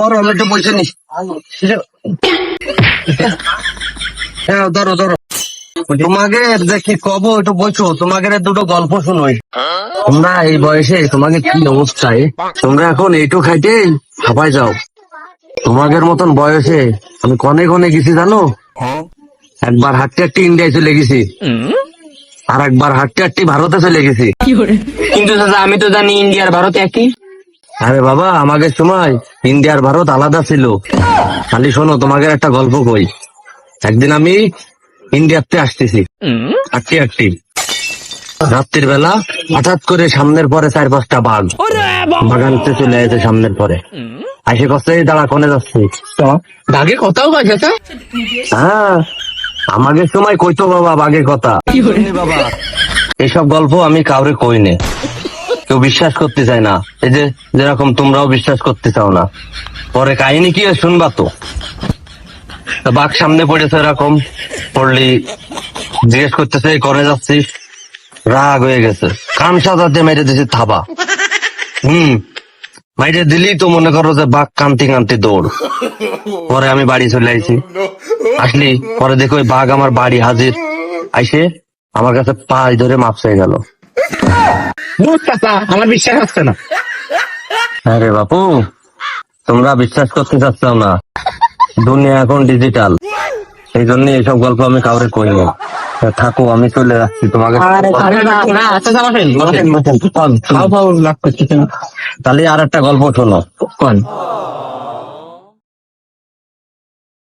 ধরো আমি একটু বসে নি। হ্যাঁ ধরো ধরো। তোমাকে যে কি কব একটু বসো, তোমাকে দুটো গল্প শুনোই। তোমরা এই বয়সে তোমাকে কি অবস্থায়, তোমরা এখন এইটু খাইতেই হাঁপাই যাও। তোমাদের মতন বয়সে আমি কনে কনে গেছি জানো? একবার হাঁটতে হাঁটতে ইন্ডিয়ায় চলে গেছি, আর একবার হাঁটতে হাঁটতে ভারতে চলে গেছি। কিন্তু চাচা আমি তো জানি ইন্ডিয়ার ভারত একই। আরে বাবা, আমাদের সময় ইন্ডিয়ার ভারত আলাদা ছিল। খালি শোনো, তোমাকে একটা গল্প কই। একদিন আমি ইন্ডিয়াতে আসতেছি, হাঁটতে হাঁটতে রাত্রির বেলা হঠাৎ করে সামনের পরে 4-5টা বাঘ বাগানতে চলে এসে সামনের পরে আইসে কষ্ট দাঁড়া কোনে যাচ্ছি। বাঘে কথাও কয় চাচা? হ্যাঁ, আমাদের সময় কইতো বাবা বাঘের কথা। বাবা এসব গল্প আমি কাউরে কই নে, কেউ বিশ্বাস করতে চায় না। এই যে যেরকম তোমরাও বিশ্বাস করতে চাও না। পরে কাহিনী কি হয় শুনবা তো। তা বাঘ সামনে পড়েছে, এরকম পড়লি জিজ্ঞেস করতেছে করে যাচ্ছিস। রাগ হয়ে গেছে, কান সাজাতে মেরে দিয়েছে থাবা। মাইরে দিলি তো মনে করো যে বাঘ কান্তি কান্তি দৌড়। পরে আমি বাড়ি চলে আইছি। আসলি পরে দেখো ওই বাঘ আমার বাড়ি হাজির। আইসে আমার কাছে পায়ে ধরে মাপ চাই গেল। চাচা আমার বিশ্বাস হচ্ছে না। আরে বাপু, তোমরা বিশ্বাস করতে চাচ্ছ না। দুনিয়া এখন ডিজিটাল, এই জন্য এইসব গল্প আমি কাউরে কই না। থাকো, আমি চলে যাচ্ছি। তোমাকে তাহলে আর একটা গল্প শোনো। কোন?